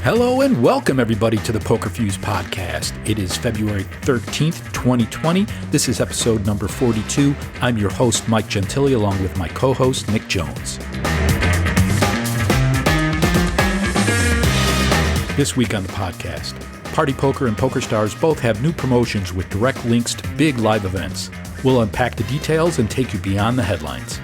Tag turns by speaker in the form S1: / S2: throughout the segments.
S1: Hello and welcome everybody to the Poker Fuse podcast. It is February 13th, 2020. This is episode number 42. I'm your host, Mike Gentili, along with my co-host, Nick Jones. This week on the podcast, Party Poker and PokerStars both have new promotions with direct links to big live events. We'll unpack the details and take you beyond the headlines.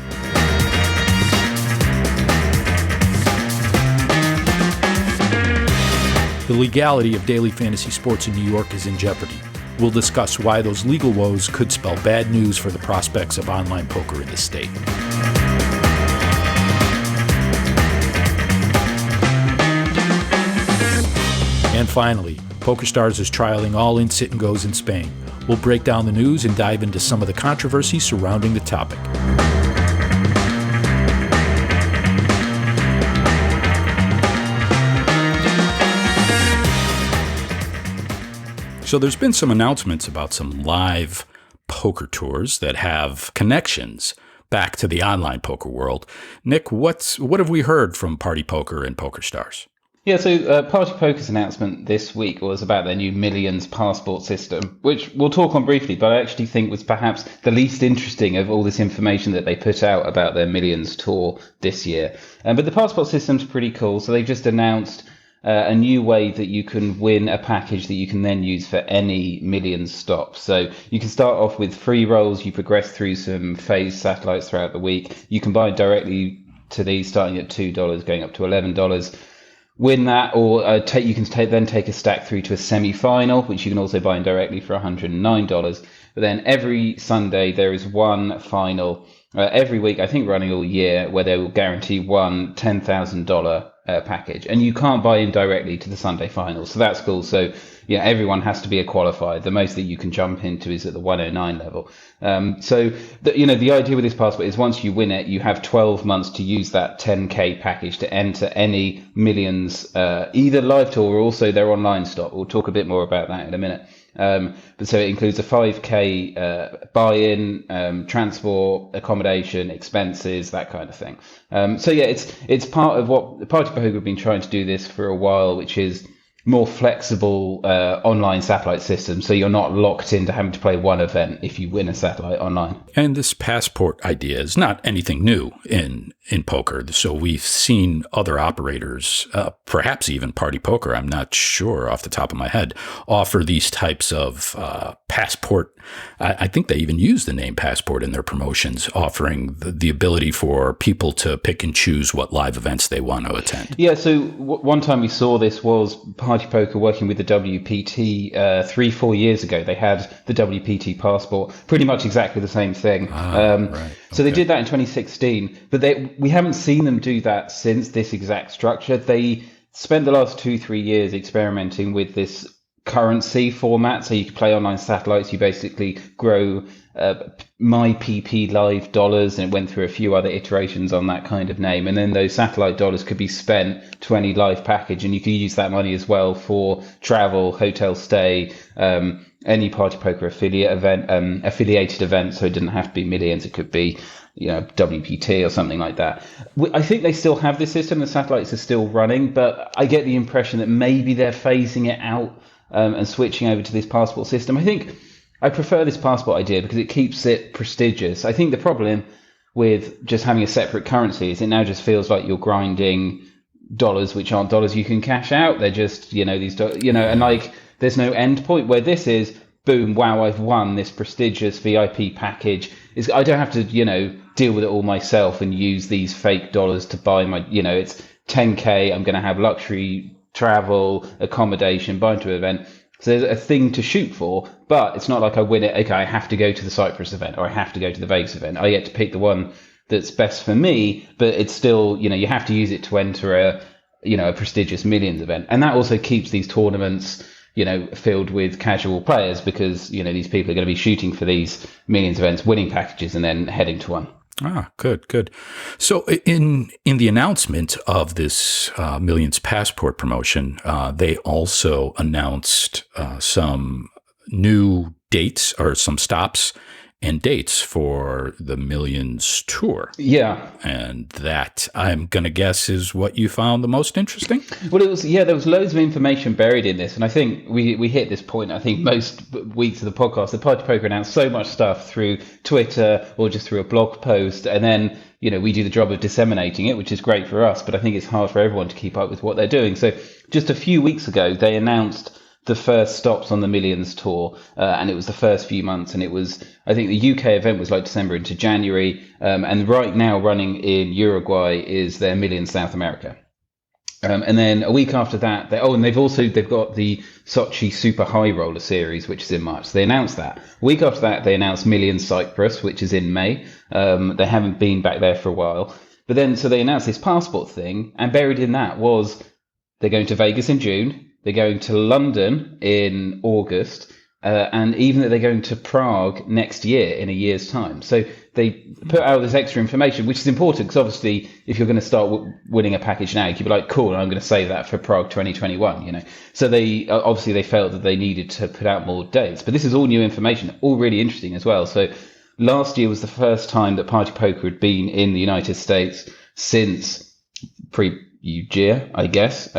S1: The legality of daily fantasy sports in New York is in jeopardy. We'll discuss why those legal woes could spell bad news for the prospects of online poker in the state. And finally, PokerStars is trialing all-in sit-and-goes in Spain. We'll break down the news and dive into some of the controversy surrounding the topic. So there's been some announcements about some live poker tours that have connections back to the online poker world. Nick, what have we heard from Party Poker and PokerStars?
S2: Yeah, so Party Poker's announcement this week was about their new Millions passport system, which we'll talk on briefly, but I actually think was perhaps the least interesting of all this information that they put out about their Millions tour this year. But the passport system's pretty cool, so they've just announced a new way that you can win a package that you can then use for any Millions stop. So you can start off with free rolls, you progress through some phased satellites throughout the week. You can buy directly to these starting at $2, going up to $11. Win that, or you can then take a stack through to a semi-final, which you can also buy directly for $109. But then every Sunday there is one final every week, I think running all year, where they will guarantee one $10,000 package, and you can't buy in directly to the Sunday final, so that's cool. So yeah, everyone has to be a qualifier. The most that you can jump into is at the 109 level. So the idea with this passport is once you win it, you have 12 months to use that 10k package to enter any Millions, either live tour or also their online stop. We'll talk a bit more about that in a minute. But so it includes a 5k buy-in, transport, accommodation, expenses, that kind of thing. So yeah, it's part of what Party Poker have been trying to do this for a while, which is more flexible online satellite system, so you're not locked into having to play one event if you win a satellite online.
S1: And this passport idea is not anything new in poker. So we've seen other operators, perhaps even Party Poker, I'm not sure off the top of my head, offer these types of passport. I think they even use the name passport in their promotions, offering the ability for people to pick and choose what live events they want to attend.
S2: Yeah, so one time we saw this was Party Poker working with the WPT 3-4 years ago. They had the WPT passport, pretty much exactly the same thing. Right. So they did that in 2016, but we haven't seen them do that since this exact structure. They spent the last 2-3 years experimenting with this currency format, so you can play online satellites. You basically grow my PP live dollars, and it went through a few other iterations on that kind of name, and then those satellite dollars could be spent to any live package, and you can use that money as well for travel, hotel stay, any Party Poker affiliated event. So it didn't have to be Millions, it could be WPT or something like that. I think they still have this system, the satellites are still running, but I get the impression that maybe they're phasing it out and switching over to this passport system. I think I prefer this passport idea because it keeps it prestigious. I think the problem with just having a separate currency is it now just feels like you're grinding dollars which aren't dollars you can cash out. They're just, these, and like there's no end point, where this is, boom, wow, I've won this prestigious VIP package. I don't have to, deal with it all myself and use these fake dollars to buy my, it's 10k. I'm going to have luxury travel, accommodation, buy into an event. So there's a thing to shoot for, but it's not like I win it. Okay, I have to go to the Cyprus event or I have to go to the Vegas event. I get to pick the one that's best for me, but it's still, you have to use it to enter a prestigious Millions event. And that also keeps these tournaments, filled with casual players because, these people are going to be shooting for these Millions events, winning packages and then heading to one.
S1: Ah, good. So in the announcement of this Millions Passport promotion, they also announced some new dates or some stops and dates for the Millions Tour.
S2: Yeah.
S1: And that, I'm going to guess, is what you found the most interesting?
S2: Well, there was loads of information buried in this. And I think we hit this point, I think, most weeks of the podcast. The Party Poker announced so much stuff through Twitter or just through a blog post. And then, we do the job of disseminating it, which is great for us. But I think it's hard for everyone to keep up with what they're doing. So just a few weeks ago, they announced the first stops on the Millions Tour, and it was the first few months, and it was, I think the UK event was like December into January, and right now running in Uruguay is their Millions South America. And then a week after that, they've got the Sochi Super High Roller Series, which is in March. So they announced that. A week after that, they announced Millions Cyprus, which is in May. They haven't been back there for a while. But then, so they announced this passport thing, and buried in that was they're going to Vegas in June. They're going to London in August, and even that they're going to Prague next year in a year's time. So they put out this extra information, which is important because obviously if you're going to start winning a package now, you could be like, cool, I'm going to save that for Prague 2021, So they felt that they needed to put out more dates. But this is all new information, all really interesting as well. So last year was the first time that Party Poker had been in the United States since pre-UGEA, I guess.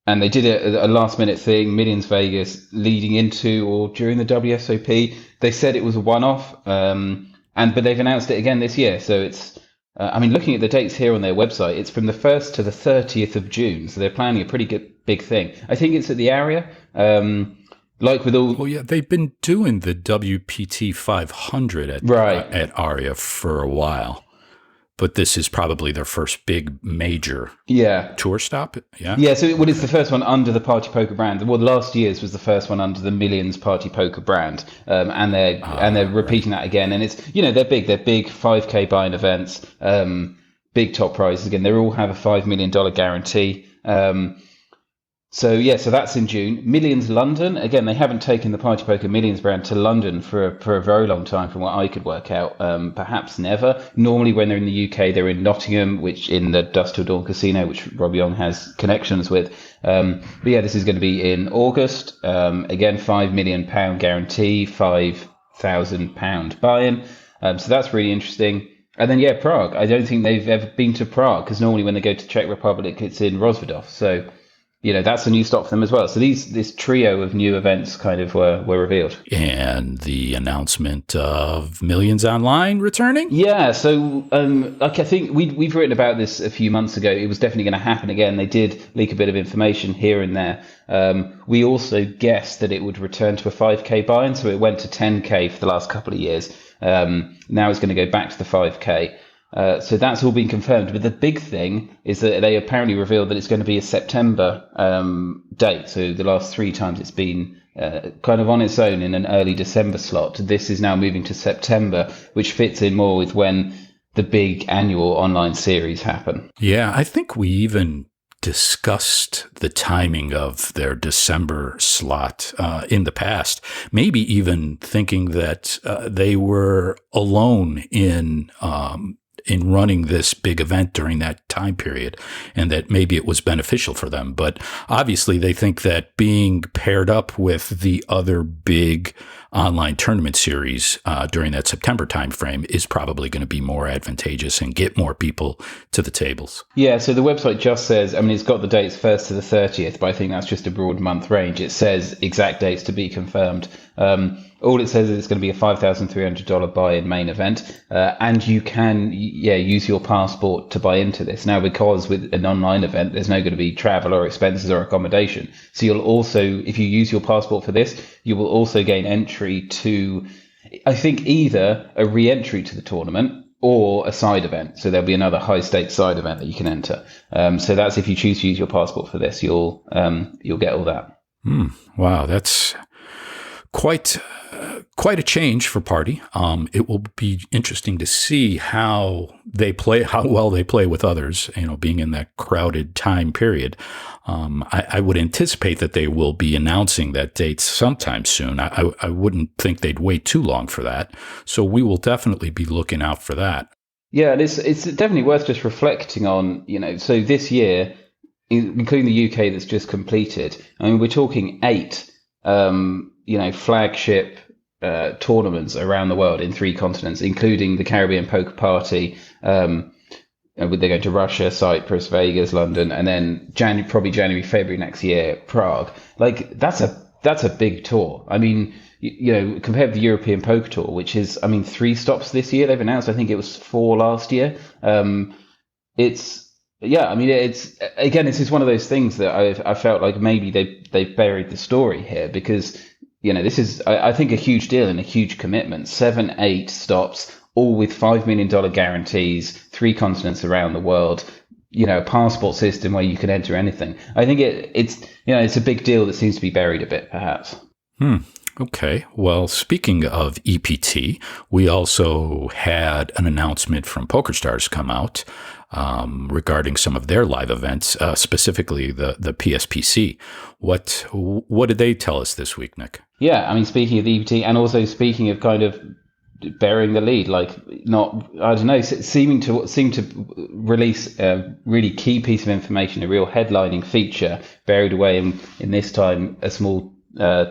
S2: And they did a last-minute thing, Millions Vegas, leading into or during the WSOP. They said it was a one-off, but they've announced it again this year. So it's, looking at the dates here on their website, it's from the 1st to the 30th of June. So they're planning a pretty big thing. I think it's at the area. Like with all...
S1: Well, yeah, they've been doing the WPT 500 at ARIA for a while. But this is probably their first big major tour stop. Yeah. Yeah.
S2: So it's the first one under the Party Poker brand. Well, last year's was the first one under the Millions Party Poker brand, and they're repeating that again. And it's they're big. They're big 5K buy-in events, big top prizes. Again, they all have a $5 million guarantee. So that's in June. Millions London. Again, they haven't taken the Party Poker Millions brand to London for a very long time, from what I could work out. Perhaps never. Normally, when they're in the UK, they're in Nottingham, which in the Dusk Till Dawn Casino, which Rob Young has connections with. This is going to be in August. Again, £5 million guarantee, £5,000 buy-in. So that's really interesting. And then Prague. I don't think they've ever been to Prague, because normally when they go to Czech Republic, it's in Rozvadov. So that's a new stop for them as well. So this trio of new events kind of were revealed.
S1: And the announcement of Millions Online returning?
S2: Yeah. So I think we've written about this a few months ago. It was definitely going to happen again. They did leak a bit of information here and there. We also guessed that it would return to a 5K buy-in. So it went to 10K for the last couple of years. Now it's going to go back to the 5K. So that's all been confirmed. But the big thing is that they apparently revealed that it's going to be a September date. So the last 3 times it's been kind of on its own in an early December slot. This is now moving to September, which fits in more with when the big annual online series happen.
S1: Yeah, I think we even discussed the timing of their December slot in the past, maybe even thinking that they were alone in running this big event during that time period, and that maybe it was beneficial for them. But obviously they think that being paired up with the other big online tournament series during that September timeframe is probably going to be more advantageous and get more people to the tables. Yeah,
S2: so the website just says, it's got the dates 1st to the 30th, but I think that's just a broad month range. It says exact dates to be confirmed. All it says is it's going to be a $5,300 buy-in main event, and you can use your passport to buy into this. Now, because with an online event, there's no going to be travel or expenses or accommodation. So you'll also, if you use your passport for this, you will also gain entry to, I think, either a re-entry to the tournament or a side event. So there'll be another high-stakes side event that you can enter. So that's if you choose to use your passport for this, you'll get all that.
S1: Wow, that's quite a change for Party. It will be interesting to see how well they play with others, being in that crowded time period. I would anticipate that they will be announcing that date sometime soon. I wouldn't think they'd wait too long for that. So we will definitely be looking out for that.
S2: Yeah, it's definitely worth just reflecting on, so this year, including the UK that's just completed, we're talking 8 flagship tournaments around the world in 3 continents, including the Caribbean Poker Party. They're going to Russia, Cyprus, Vegas, London, and then probably January, February next year, Prague. Like that's a big tour. I mean, compared to the European Poker Tour, which is, 3 stops this year they've announced. I think it was 4 last year. It's this is one of those things that I felt like maybe they've buried the story here, because this is, I think, a huge deal and a huge commitment. 7, 8 stops, all with $5 million guarantees, 3 continents around the world, a passport system where you can enter anything. I think it's a big deal that seems to be buried a bit, perhaps.
S1: Okay. Well, speaking of EPT, we also had an announcement from PokerStars come out regarding some of their live events, specifically the PSPC. What did they tell us this week, Nick?
S2: Yeah, speaking of the EPT, and also speaking of kind of bearing the lead, seeming to release a really key piece of information, a real headlining feature buried away in this time a small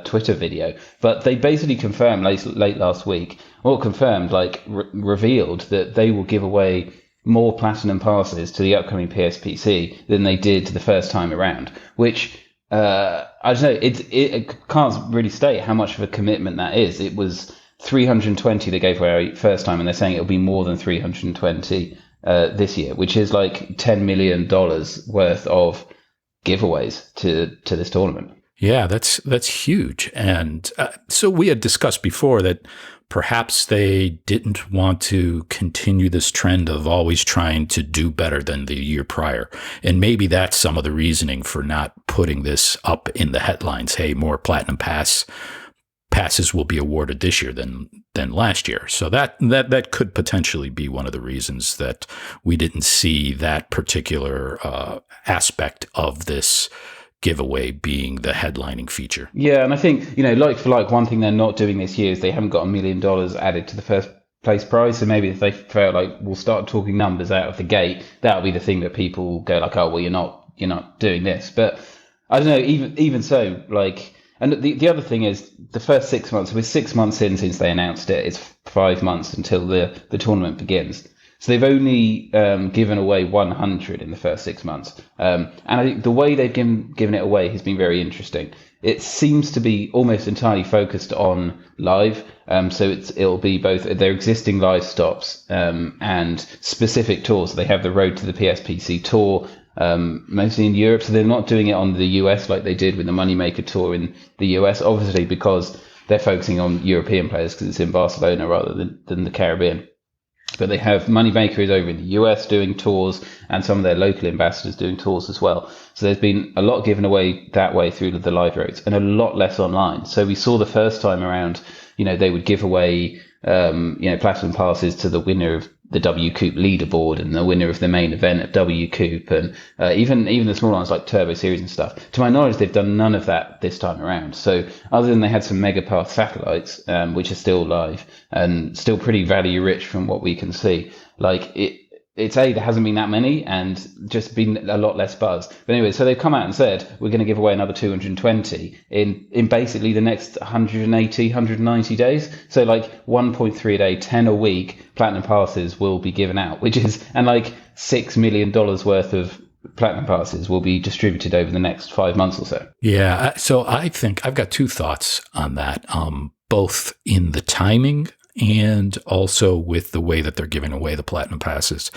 S2: Twitter video. But they basically confirmed late last week, revealed that they will give away more platinum passes to the upcoming PSPC than they did the first time around, which I don't know, it can't really state how much of a commitment that is. It was 320 they gave away first time, and they're saying it'll be more than 320 this year, which is like $10 million worth of giveaways to this tournament.
S1: Yeah, that's huge. And so we had discussed before that perhaps they didn't want to continue this trend of always trying to do better than the year prior. And maybe that's some of the reasoning for not putting this up in the headlines. Hey, more platinum passes will be awarded this year than last year. So that could potentially be one of the reasons that we didn't see that particular aspect of this giveaway being the headlining feature.
S2: Yeah, and I think, like for like, one thing they're not doing this year is they haven't got $1 million added to the first place prize. So maybe if they felt like we'll start talking numbers out of the gate, that'll be the thing that people go like, oh well, you're not doing this. But I don't know, even so, like, and the other thing is the first 6 months, we're 6 months in since they announced it. It's 5 months until the tournament begins. So they've only given away 100 in the first 6 months. And I think the way they've given it away has been very interesting. It seems to be almost entirely focused on live. So it'll be both their existing live stops and specific tours. So they have the Road to the PSPC tour, mostly in Europe. So they're not doing it on the US like they did with the Moneymaker tour in the US, obviously because they're focusing on European players because it's in Barcelona rather than the Caribbean. But they have Moneymaker is over in the US doing tours, and some of their local ambassadors doing tours as well. So there's been a lot given away that way through the live roads, and a lot less online. So we saw the first time around, they would give away, platinum passes to the winner of the W Coupe leaderboard and the winner of the main event at W Coupe, and even the small ones like Turbo Series and stuff. To my knowledge, they've done none of that this time around. So other than they had some Megapath satellites, which are still live and still pretty value rich from what we can see, like it's there hasn't been that many and just been a lot less buzz. But anyway, so they've come out and said we're going to give away another 220 in basically the next 180, 190 days. So like 1.3 a day, 10 a week platinum passes will be given out, and like $6 million worth of platinum passes will be distributed over the next 5 months or so.
S1: Yeah. So I think I've got 2 thoughts on that, both in the timing and also with the way that they're giving away the platinum passes.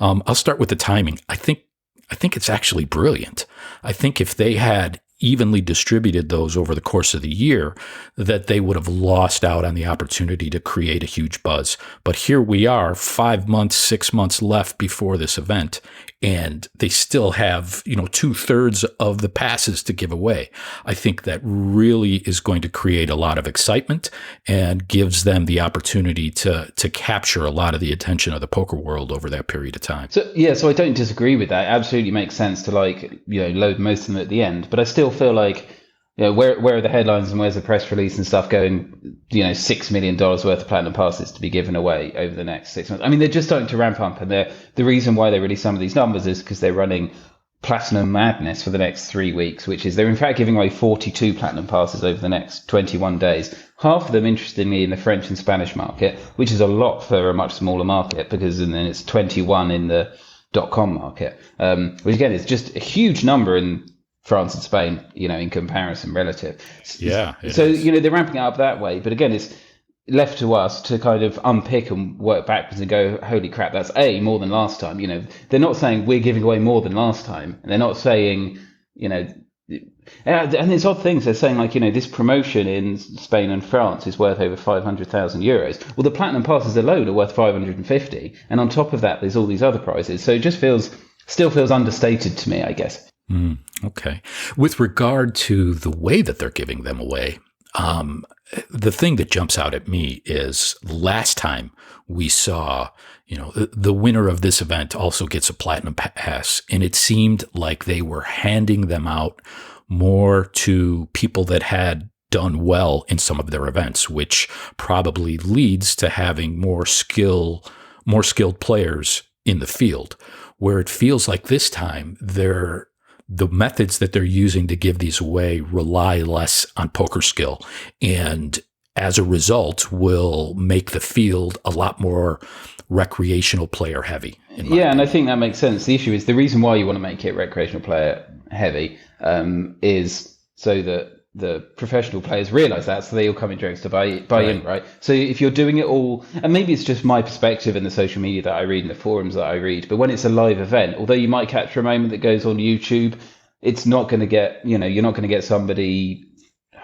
S1: I'll start with the timing. I think it's actually brilliant. I think if they had evenly distributed those over the course of the year, that they would have lost out on the opportunity to create a huge buzz. But here we are, 5 months, 6 months left before this event, and they still have, 2/3 of the passes to give away. I think that really is going to create a lot of excitement and gives them the opportunity to capture a lot of the attention of the poker world over that period of time.
S2: So I don't disagree with that. It absolutely makes sense to load most of them at the end, but I still feel like, where are the headlines and where's the press release and stuff going, $6 million worth of platinum passes to be given away over the next 6 months. I mean, they're just starting to ramp up, and the reason why they release some of these numbers is because they're running platinum madness for the next 3 weeks, which is they're in fact giving away 42 platinum passes over the next 21 days. Half of them, interestingly, in the French and Spanish market, which is a lot for a much smaller market, because then it's 21 in the .com market, which again is just a huge number in France and Spain, in comparison relative.
S1: Yeah.
S2: So, they're ramping it up that way. But again, it's left to us to kind of unpick and work backwards and go, holy crap, that's more than last time. They're not saying we're giving away more than last time. And they're not saying, and it's odd things. They're saying like, this promotion in Spain and France is worth over 500,000 euros. Well, the platinum passes alone are worth 550. And on top of that, there's all these other prizes. So it just still feels understated to me, I guess.
S1: Okay. With regard to the way that they're giving them away, the thing that jumps out at me is last time we saw, the winner of this event also gets a platinum pass, and it seemed like they were handing them out more to people that had done well in some of their events, which probably leads to having more skilled players in the field, where it feels like this time the methods that they're using to give these away rely less on poker skill, and as a result will make the field a lot more recreational player heavy.
S2: Yeah, and I think that makes sense. The issue is the reason why you want to make it recreational player heavy is so that the professional players realize that, so they all come in droves to buy in, right? So if you're doing it all, and maybe it's just my perspective in the social media that I read and the forums that I read, but when it's a live event, although you might capture a moment that goes on YouTube, it's not going to get, you're not going to get somebody,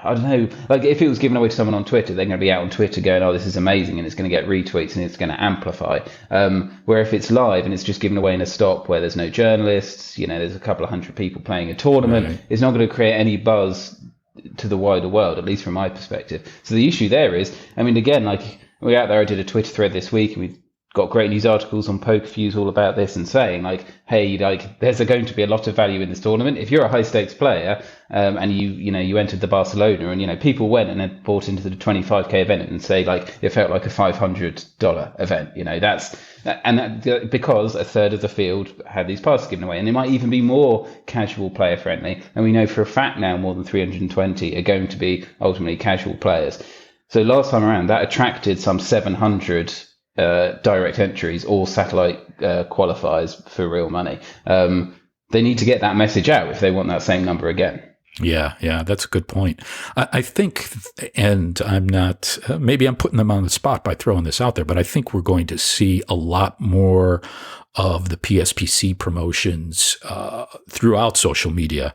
S2: I don't know, like if it was given away to someone on Twitter, they're going to be out on Twitter going, oh, this is amazing, and it's going to get retweets and it's going to amplify. Where if it's live and it's just given away in a stop where there's no journalists, there's a couple of hundred people playing a tournament, it's not going to create any buzz to the wider world, at least from my perspective. So the issue there is, again, like we're out there, I did a Twitter thread this week and we've got great news articles on Poker Fuse all about this and saying like, hey, like there's going to be a lot of value in this tournament. If you're a high stakes player and you entered the Barcelona and, people went and then bought into the 25k event and say like, it felt like a $500 event, because a third of the field had these passes given away, and they might even be more casual player friendly. And we know for a fact now more than 320 are going to be ultimately casual players. So last time around that attracted some 700 direct entries or satellite qualifiers for real money. They need to get that message out if they want that same number again.
S1: Yeah, that's a good point. I think, and I'm not, maybe I'm putting them on the spot by throwing this out there, but I think we're going to see a lot more of the PSPC promotions throughout social media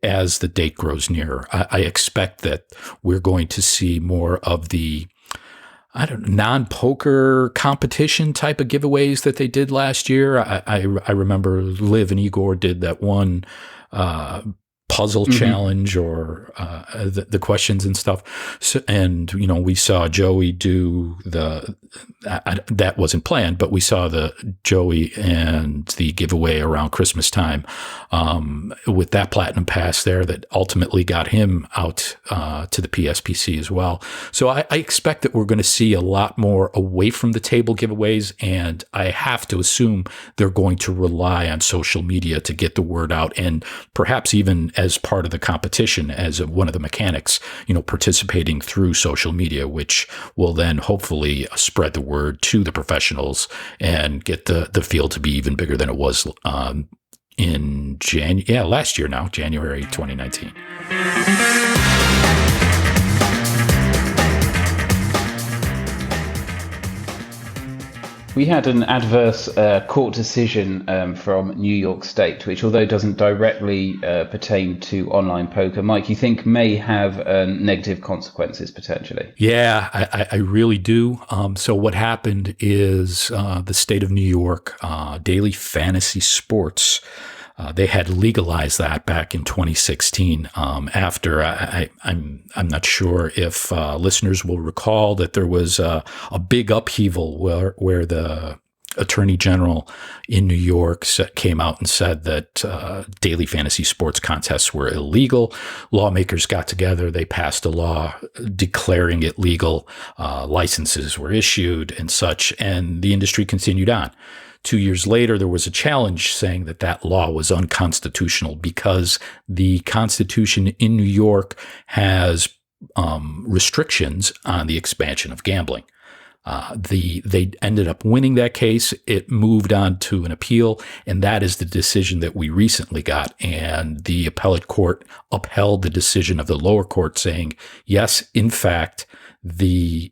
S1: as the date grows nearer. I expect that we're going to see more of the non-poker competition type of giveaways that they did last year. I remember Liv and Igor did that one puzzle challenge or the questions and stuff. So, and, we saw Joey do that wasn't planned, but we saw the Joey and the giveaway around Christmas time with that platinum pass there that ultimately got him out to the PSPC as well. So I expect that we're going to see a lot more away from the table giveaways, and I have to assume they're going to rely on social media to get the word out, and perhaps even as part of the competition as one of the mechanics, participating through social media, which will then hopefully spread the word to the professionals and get the field to be even bigger than it was in last year now, January 2019.
S2: We had an adverse court decision from New York State, which, although doesn't directly pertain to online poker, Mike, you think may have negative consequences potentially?
S1: Yeah, I really do. So what happened is the state of New York, daily fantasy sports, they had legalized that back in 2016. After I'm not sure if listeners will recall that there was a big upheaval where the Attorney General in New York came out and said that daily fantasy sports contests were illegal. Lawmakers got together. They passed a law declaring it legal. Licenses were issued and such, and the industry continued on. 2 years later, there was a challenge saying that that law was unconstitutional because the Constitution in New York has restrictions on the expansion of gambling. They ended up winning that case. It moved on to an appeal, and that is the decision that we recently got. And the appellate court upheld the decision of the lower court, saying, yes, in fact, the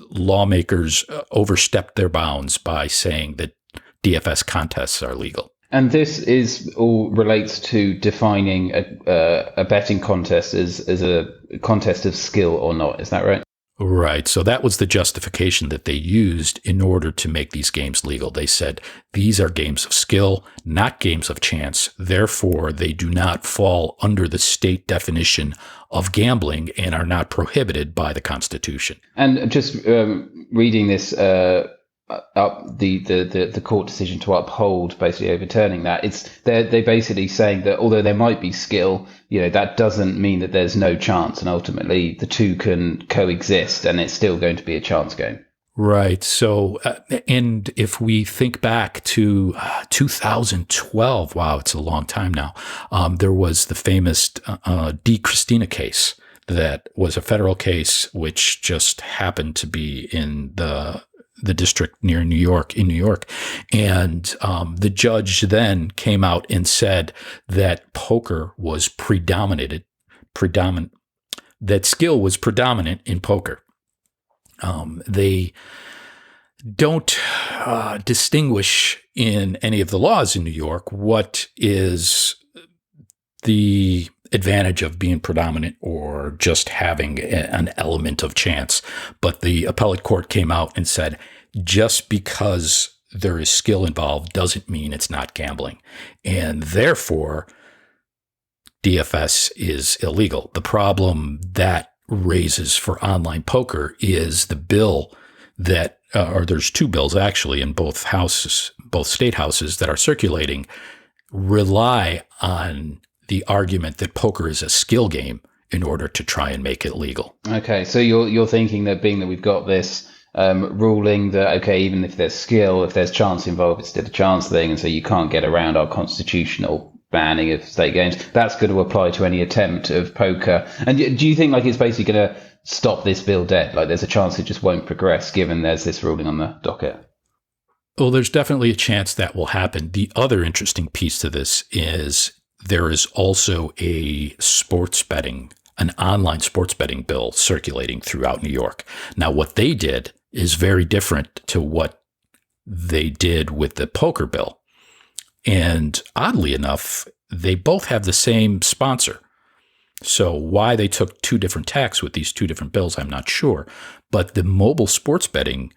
S1: lawmakers overstepped their bounds by saying that DFS contests are legal.
S2: And this is all relates to defining a betting contest as a contest of skill or not. Is that right?
S1: Right. So that was the justification that they used in order to make these games legal. They said these are games of skill, not games of chance. Therefore, they do not fall under the state definition of gambling and are not prohibited by the Constitution.
S2: And just reading this up the court decision to uphold, basically overturning that, they're basically saying that although there might be skill, that doesn't mean that there's no chance, and ultimately the two can coexist, and it's still going to be a chance game.
S1: Right. So, and if we think back to 2012, wow, it's a long time now. There was the famous D. Christina case that was a federal case, which just happened to be in the district near New York, in New York. And the judge then came out and said that poker was that skill was predominant in poker. They don't distinguish in any of the laws in New York what is the advantage of being predominant or just having an element of chance. But the appellate court came out and said, just because there is skill involved doesn't mean it's not gambling. And therefore, DFS is illegal. The problem that raises for online poker is the bill that, or there's two bills actually in both state houses that are circulating, rely on the argument that poker is a skill game in order to try and make it legal.
S2: Okay, so you're thinking that being that we've got this ruling that, okay, even if there's skill, if there's chance involved, it's still a chance thing, and so you can't get around our constitutional banning of state games, that's going to apply to any attempt of poker. And do you think it's basically going to stop this bill dead? There's a chance it just won't progress given there's this ruling on the docket?
S1: Well, there's definitely a chance that will happen. The other interesting piece to this is there is also an online sports betting bill circulating throughout New York. Now, what they did is very different to what they did with the poker bill. And oddly enough, they both have the same sponsor. So why they took two different tacks with these two different bills, I'm not sure. But the mobile sports betting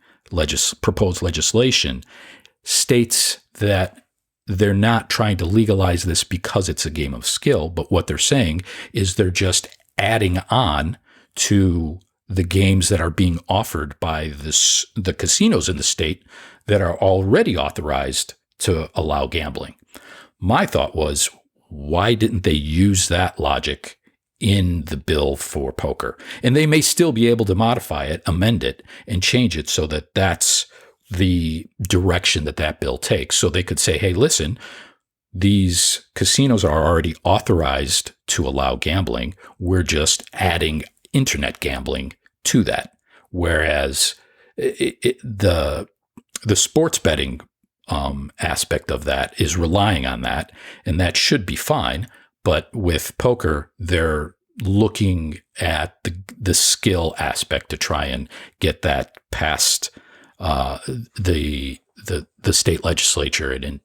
S1: proposed legislation states that they're not trying to legalize this because it's a game of skill, but what they're saying is they're just adding on to the games that are being offered by the casinos in the state that are already authorized to allow gambling. My thought was, why didn't they use that logic in the bill for poker? And they may still be able to modify it, amend it, and change it so that that's the direction that bill takes. So they could say, hey, listen, these casinos are already authorized to allow gambling. We're just adding internet gambling to that. Whereas the sports betting aspect of that is relying on that, and that should be fine. But with poker, they're looking at the skill aspect to try and get that past the state legislature and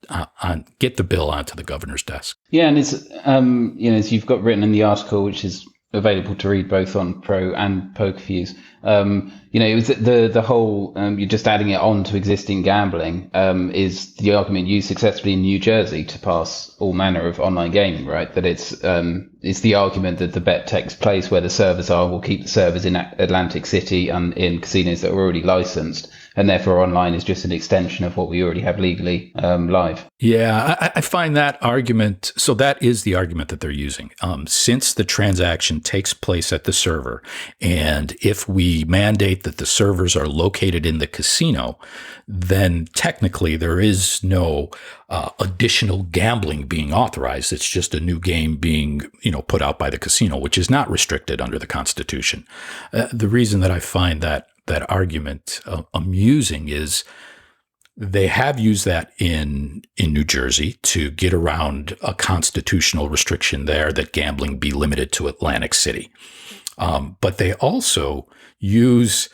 S1: get the bill onto the governor's desk.
S2: Yeah, and it's as you've got written in the article, which is available to read both on Pro and PokerFuse. It was the whole you're just adding it on to existing gambling is the argument used successfully in New Jersey to pass all manner of online gaming, right? That it's the argument that the bet takes place where the servers are. We'll keep the servers in Atlantic City and in casinos that are already licensed. and therefore online is just an extension of what we already have legally live.
S1: Yeah, I find that argument. So that is the argument that they're using. Since the transaction takes place at the server, and if we mandate that the servers are located in the casino, then technically there is no additional gambling being authorized. It's just a new game being, put out by the casino, which is not restricted under the Constitution. The reason that I find that argument amusing is they have used that in New Jersey to get around a constitutional restriction there that gambling be limited to Atlantic City. But they also use,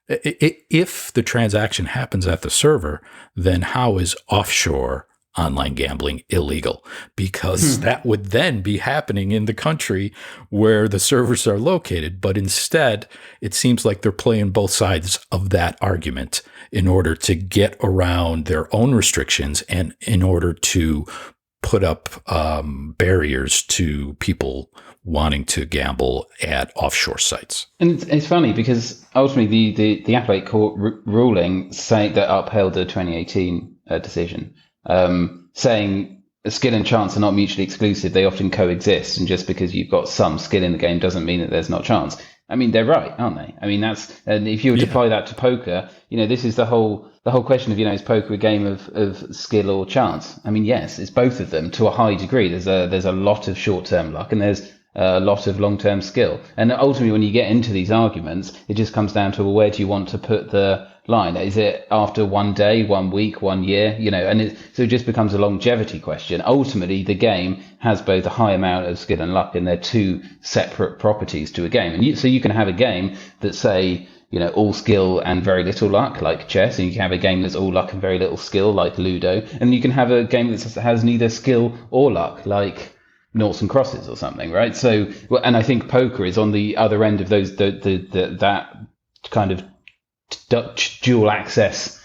S1: if the transaction happens at the server, then how is offshore online gambling illegal? Because that would then be happening in the country where the servers are located. But instead, it seems like they're playing both sides of that argument in order to get around their own restrictions and in order to put up barriers to people wanting to gamble at offshore sites.
S2: And it's funny because ultimately the appellate court ruling saying that upheld the 2018 decision, saying skill and chance are not mutually exclusive. They often coexist. And just because you've got some skill in the game doesn't mean that there's not chance. I mean, they're right, aren't they? I mean, and if you were to apply that to poker, this is the whole question of, is poker a game of skill or chance? I mean, yes, it's both of them to a high degree. There's a lot of short-term luck and there's a lot of long-term skill. And ultimately, when you get into these arguments, it just comes down to, well, where do you want to put the line? Is it after 1 day, 1 week, 1 year? So it just becomes a longevity question. Ultimately, the game has both a high amount of skill and luck, and they're two separate properties to a game. And so you can have a game that, say, all skill and very little luck, like chess, and you can have a game that's all luck and very little skill, like Ludo, and you can have a game that has neither skill or luck, like noughts and crosses or something, right? So, and I think poker is on the other end of those, that kind of dual access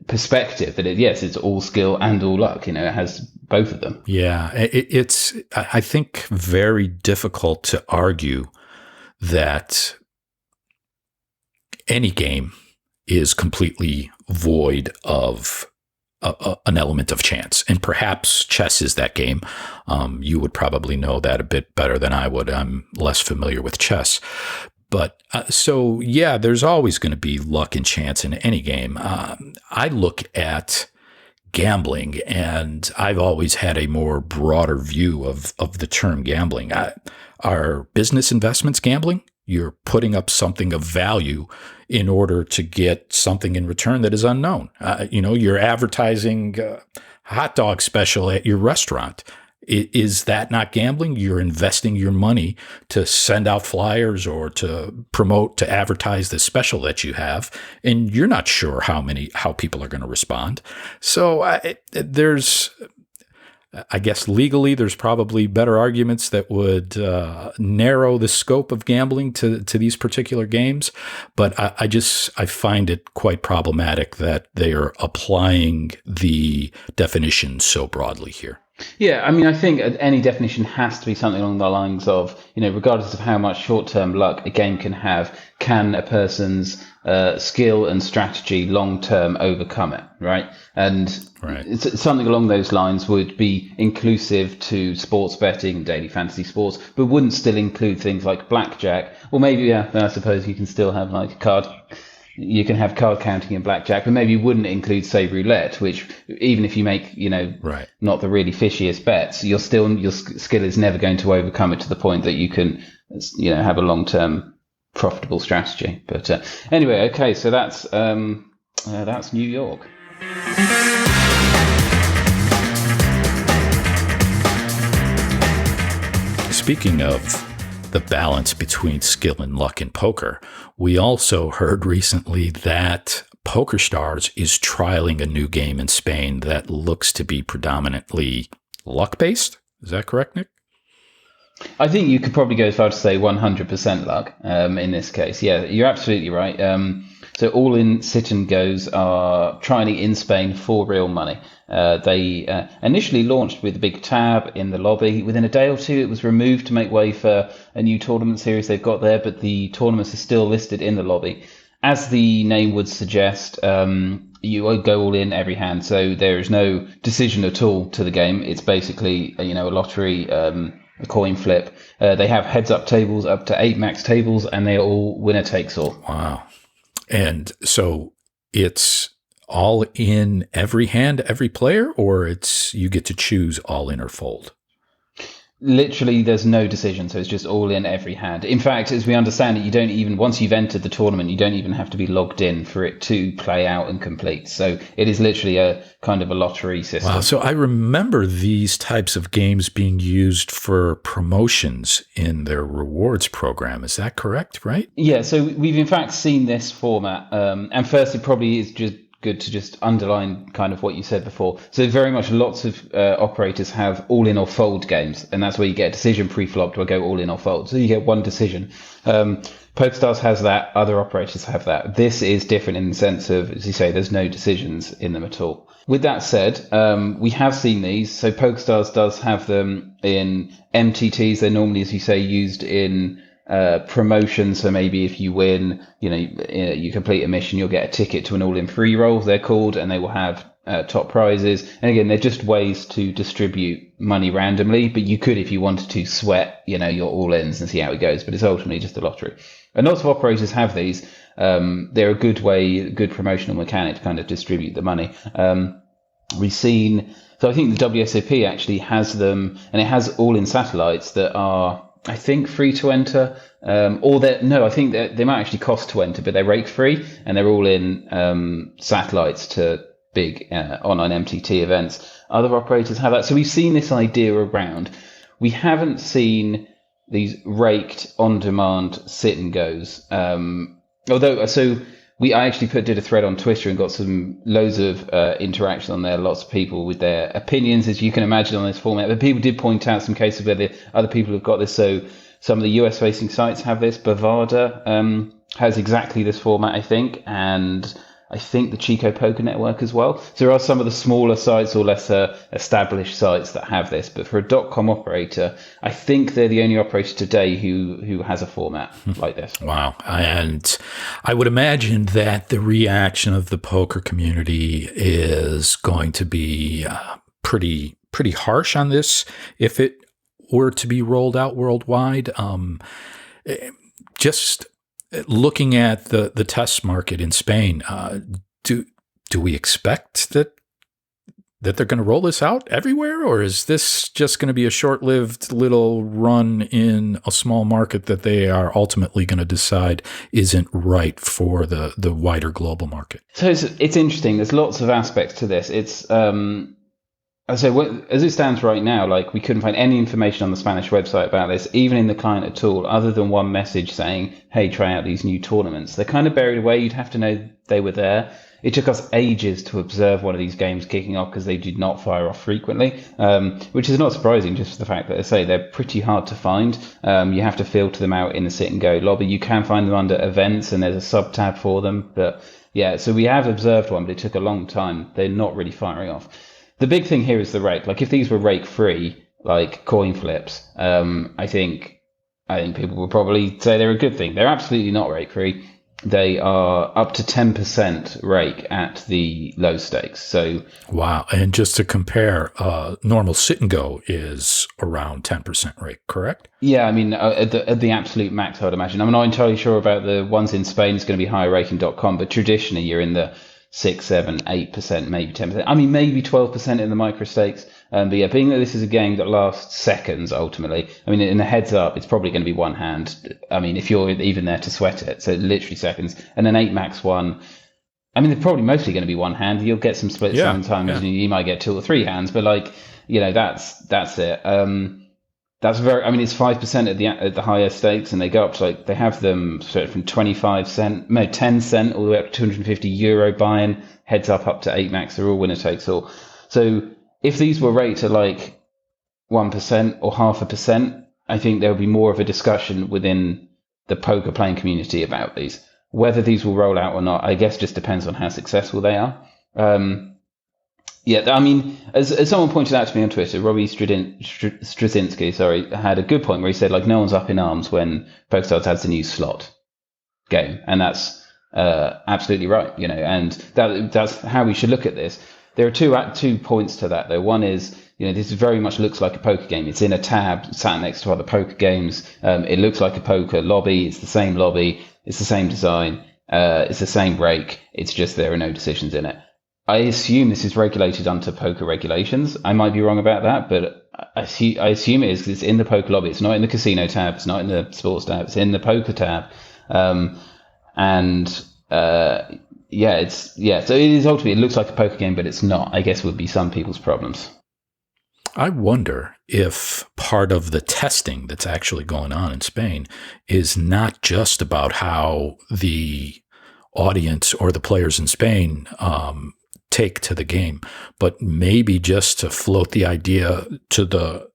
S2: perspective, that it's all skill and all luck. It has both of them.
S1: Yeah, it's I think very difficult to argue that any game is completely void of an element of chance. And perhaps chess is that game. You would probably know that a bit better than I would. I'm less familiar with chess. But there's always going to be luck and chance in any game. I look at gambling, and I've always had a more broader view of the term gambling. Are business investments gambling? You're putting up something of value in order to get something in return that is unknown. You're advertising a hot dog special at your restaurant. Is that not gambling? You're investing your money to send out flyers or to promote, to advertise the special that you have, and you're not sure how people are going to respond. So I guess legally, there's probably better arguments that would narrow the scope of gambling to these particular games. But I find it quite problematic that they are applying the definition so broadly here.
S2: Yeah, I mean, I think any definition has to be something along the lines of, regardless of how much short-term luck a game can have, can a person's skill and strategy long-term overcome it, right? And It's something along those lines would be inclusive to sports betting and daily fantasy sports, but wouldn't still include things like blackjack. Or maybe, I suppose you can still have you can have card counting in blackjack, but maybe you wouldn't include, say, roulette, which even if you make, not the really fishiest bets, your skill is never going to overcome it to the point that you can, have a long-term profitable strategy. But anyway, okay, so that's New York.
S1: Speaking of the balance between skill and luck in poker, we also heard recently that PokerStars is trialing a new game in Spain that looks to be predominantly luck-based. Is that correct, Nick?
S2: I think you could probably go as far to say 100% luck in this case. Yeah, you're absolutely right. So all in sit and goes are trialing in Spain for real money. They initially launched with a big tab in the lobby. Within a day or two, it was removed to make way for a new tournament series they've got there, but the tournaments are still listed in the lobby. as the name would suggest, you go all in every hand. So there is no decision at all to the game. It's basically, a lottery, a coin flip. They have heads-up tables up to 8 max tables, and they're all winner takes all.
S1: Wow. And so it's all in every hand, every player, or it's you get to choose all in or fold?
S2: Literally, there's no decision, so it's just all in every hand. In fact, as we understand it, you don't even, once you've entered the tournament, you don't even have to be logged in for it to play out and complete. So it is literally a kind of a lottery system.
S1: Wow. So I remember these types of games being used for promotions in their rewards program. Is that correct, right?
S2: Yeah, so we've in fact seen this format. And first, it probably is just good to just underline kind of what you said before. So very much lots of operators have all in or fold games, and that's where you get a decision pre-flop to go all in or fold. So you get one decision. PokerStars has that, other operators have that. This is different in the sense of, as you say, there's no decisions in them at all. With that said, we have seen these. So PokerStars does have them in MTTs. They're normally, as you say, used in promotion. So maybe if you win, you complete a mission, you'll get a ticket to an all-in free roll, they're called, and they will have top prizes. And again, they're just ways to distribute money randomly, but you could, if you wanted to, sweat, your all-ins and see how it goes, but it's ultimately just a lottery. And lots of operators have these. They're a good promotional mechanic to kind of distribute the money. We've seen, so I think the WSOP actually has them, and it has all-in satellites that are, I think, free to enter, I think they might actually cost to enter, but they're rake free, and they're all in satellites to big online MTT events. Other operators have that. So we've seen this idea around. We haven't seen these raked on-demand sit and goes. I actually did a thread on Twitter and got loads of interaction on there. Lots of people with their opinions, as you can imagine, on this format. But people did point out some cases where the other people have got this. So some of the US-facing sites have this. Bovada has exactly this format, I think, and I think the Chico Poker Network as well. So there are some of the smaller sites or lesser established sites that have this. But for a .com operator, I think they're the only operator today who has a format like this.
S1: Wow. And I would imagine that the reaction of the poker community is going to be pretty harsh on this if it were to be rolled out worldwide. Just looking at the test market in Spain, do we expect that they're going to roll this out everywhere, or is this just going to be a short-lived little run in a small market that they are ultimately going to decide isn't right for the wider global market?
S2: So it's interesting. There's lots of aspects to this. It's as it stands right now, like, we couldn't find any information on the Spanish website about this, even in the client at all, other than one message saying, hey, try out these new tournaments. They're kind of buried away. You'd have to know they were there. It took us ages to observe one of these games kicking off because they did not fire off frequently, which is not surprising, just for the fact that, I say, they're pretty hard to find. You have to filter them out in the sit and go lobby. You can find them under events, and there's a sub tab for them. But yeah, so we have observed one, but it took a long time. They're not really firing off. The big thing here is the rake. Like, if these were rake free, like coin flips, I think people would probably say they're a good thing. They're absolutely not rake free. They are up to 10% rake at the low stakes. So
S1: wow. And just to compare, normal sit and go is around 10% rake, correct?
S2: Yeah, I mean, at the absolute max, I would imagine. I'm not entirely sure about the ones in Spain. It's going to be higher rake in .com, but traditionally you're in the 6, 7, 8%, maybe 10%. I mean, maybe 12% in the micro stakes. But yeah, being that this is a game that lasts seconds, ultimately, I mean, in the heads up, it's probably going to be one hand. I mean, if you're even there to sweat it, so literally seconds. And an 8 max one, I mean, they're probably mostly going to be one hand. You'll get some splits sometimes, and you might get 2 or 3 hands, but that's it. That's very, I mean, it's 5% at the higher stakes, and they go up to, like, they have them sort of from 10 cent all the way up to 250 euro buy-in, heads up to 8 max. They're all winner takes all. So if these were rated at like 1% or 0.5%, I think there would be more of a discussion within the poker playing community about these. Whether these will roll out or not, I guess, just depends on how successful they are. Yeah, I mean, as someone pointed out to me on Twitter, Robbie Straczynski, had a good point where he said, like, no one's up in arms when PokerStars has the new slot game. And that's absolutely right, and that's how we should look at this. There are two points to that, though. One is, this very much looks like a poker game. It's in a tab sat next to other poker games. It looks like a poker lobby. It's the same lobby. It's the same design. It's the same break. It's just there are no decisions in it. I assume this is regulated under poker regulations. I might be wrong about that, but I assume it is, because it's in the poker lobby. It's not in the casino tab. It's not in the sports tab. It's in the poker tab. So it is ultimately, it looks like a poker game, but it's not, I guess, would be some people's problems.
S1: I wonder if part of the testing that's actually going on in Spain is not just about how the audience or the players in Spain take to the game, but maybe just to float the idea to the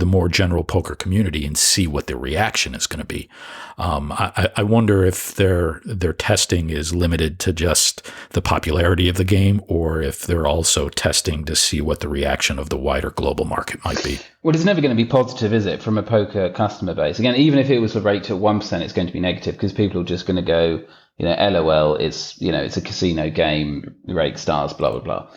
S1: more general poker community and see what the reaction is going to be. I wonder if their testing is limited to just the popularity of the game, or if they're also testing to see what the reaction of the wider global market might be.
S2: Well, it's never going to be positive, is it, from a poker customer base? Again, even if it was rated at 1%, it's going to be negative, because people are just going to go, LOL, it's a casino game, rake stars, blah, blah, blah.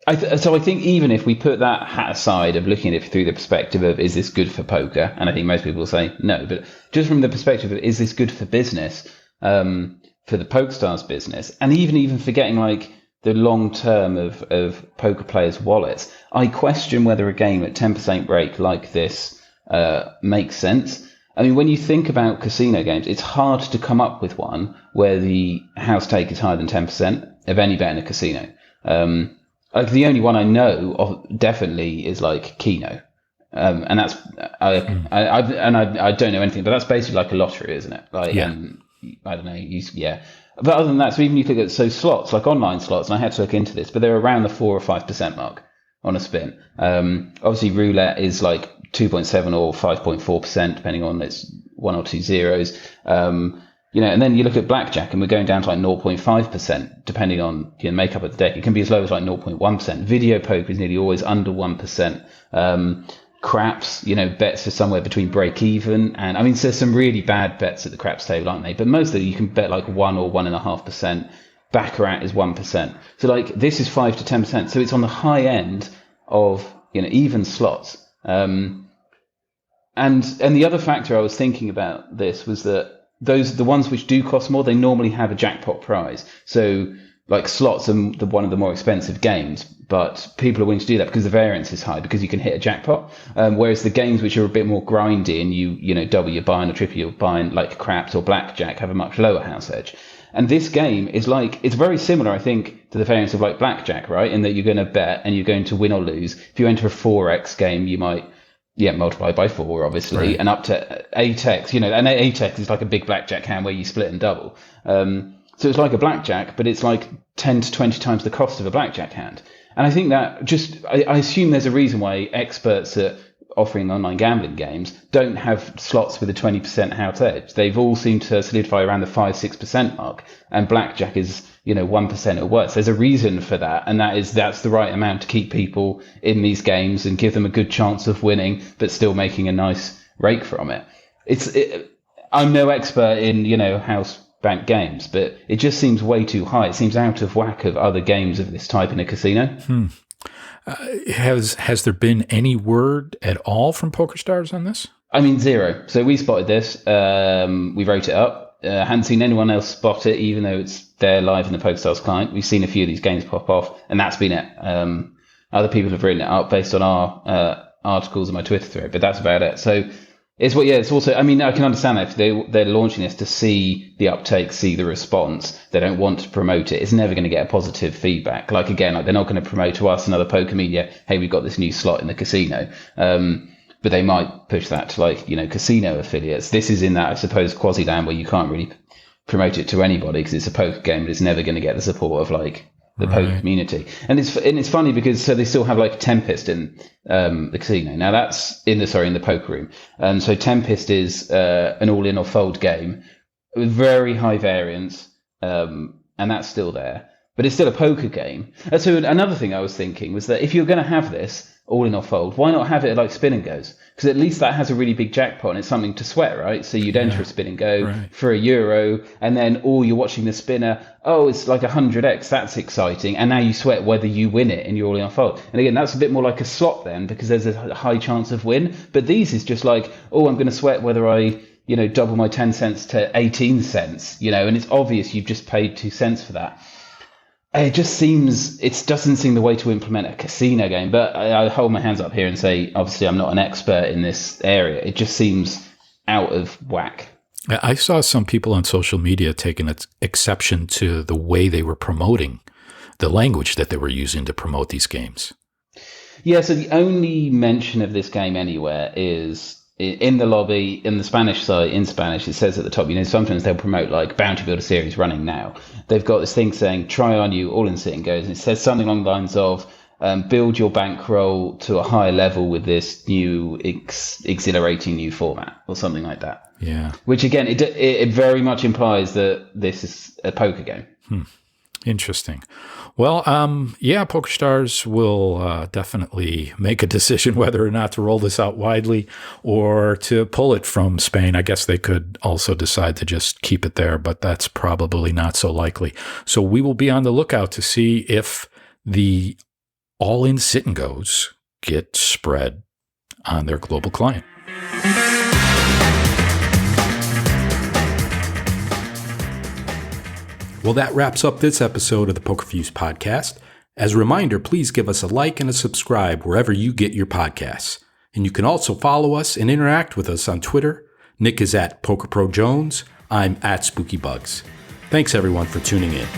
S2: So I think even if we put that hat aside of looking at it through the perspective of, is this good for poker? And I think most people will say no, but just from the perspective of, is this good for business, for the PokerStars business? And even forgetting like the long term of poker players' wallets, I question whether a game at 10% break like this makes sense. I mean, when you think about casino games, it's hard to come up with one where the house take is higher than 10% of any bet in a casino. Like the only one I know of definitely is like Keno, and that's I don't know anything, but that's basically like a lottery, isn't it? Like,
S1: yeah.
S2: I don't know, But other than that, so even you look at slots, like online slots, and I had to look into this, but they're around the 4 or 5% mark on a spin. Obviously, roulette is like 2.7 or 5.4%, depending on its one or two zeros. And then you look at blackjack, and we're going down to like 0.5%, depending on the makeup of the deck. It can be as low as like 0.1%. Video poker is nearly always under 1%. Craps, bets are somewhere between break even. And I mean, so there's some really bad bets at the craps table, aren't they? But mostly you can bet like 1 or 1.5%. Baccarat is 1%. So like this is 5 to 10%. So it's on the high end of, even slots. And the other factor I was thinking about this was that the ones which do cost more, they normally have a jackpot prize. So like slots are one of the more expensive games, but people are willing to do that because the variance is high, because you can hit a jackpot. Whereas the games which are a bit more grindy and you double your buy-in or triple your buy-in, like craps or blackjack, have a much lower house edge. And this game is it's very similar, I think, to the variance of like blackjack, right? In that you're going to bet and you're going to win or lose. If you enter a 4x game, you might multiply by 4, obviously, right, and up to 8x, and 8x is like a big blackjack hand where you split and double. So it's like a blackjack, but it's like 10 to 20 times the cost of a blackjack hand. And I think that I assume there's a reason why experts at offering online gambling games don't have slots with a 20% house edge. They've all seemed to solidify around the 5-6% mark, and blackjack is 1% or worse. There's a reason for that, and that's the right amount to keep people in these games and give them a good chance of winning, but still making a nice rake from it. I'm no expert in house bank games, but it just seems way too high. It seems out of whack of other games of this type in a casino.
S1: Has there been any word at all from PokerStars on this?
S2: I mean, zero. So we spotted this. We wrote it up. Hadn't seen anyone else spot it, even though it's there live in the PokerStars client. We've seen a few of these games pop off, and that's been it. Other people have written it up based on our articles in my Twitter thread, but that's about it. So it's also, I mean, I can understand that if they're launching this to see the uptake, see the response. They don't want to promote it. It's never going to get a positive feedback. Like, again, they're not going to promote to us and other poker media, hey, we've got this new slot in the casino. But they might push that to casino affiliates. This is in that, I suppose, quasi-land where you can't really promote it to anybody because it's a poker game, but it's never going to get the support of the poker community. And it's funny because so they still have Tempest in the casino. Now that's in the poker room. So Tempest is an all-in or fold game with very high variance, and that's still there. But it's still a poker game. So another thing I was thinking was that if you're going to have this, all in or fold. Why not have it like spin and goes? Because at least that has a really big jackpot and it's something to sweat, right? So you'd enter a spin and go for €1, and then you're watching the spinner. Oh, it's like 100x. That's exciting. And now you sweat whether you win it in your all in or fold. And again, that's a bit more like a slot then, because there's a high chance of win. But these is just like, oh, I'm going to sweat whether I, double my 10 cents to 18 cents, and it's obvious you've just paid 2 cents for that. It doesn't seem the way to implement a casino game. But I hold my hands up here and say, obviously, I'm not an expert in this area. It just seems out of whack.
S1: I saw some people on social media taking exception to the way they were promoting, the language that they were using to promote these games.
S2: Yeah, so the only mention of this game anywhere is in the lobby, in the Spanish site, in Spanish, it says at the top, sometimes they'll promote like Bounty Builder series running now. They've got this thing saying, try on you, all in sit and goes. And it says something along the lines of, build your bankroll to a higher level with this new exhilarating new format, or something like that.
S1: Yeah.
S2: Which again, it very much implies that this is a poker game.
S1: Interesting. Well, PokerStars will definitely make a decision whether or not to roll this out widely or to pull it from Spain. I guess they could also decide to just keep it there, but that's probably not so likely. So we will be on the lookout to see if the all-in sit and goes get spread on their global client. Well, that wraps up this episode of the Poker Fuse podcast. As a reminder, please give us a like and a subscribe wherever you get your podcasts. And you can also follow us and interact with us on Twitter. Nick is at PokerProJones. I'm at SpookyBugs. Thanks, everyone, for tuning in.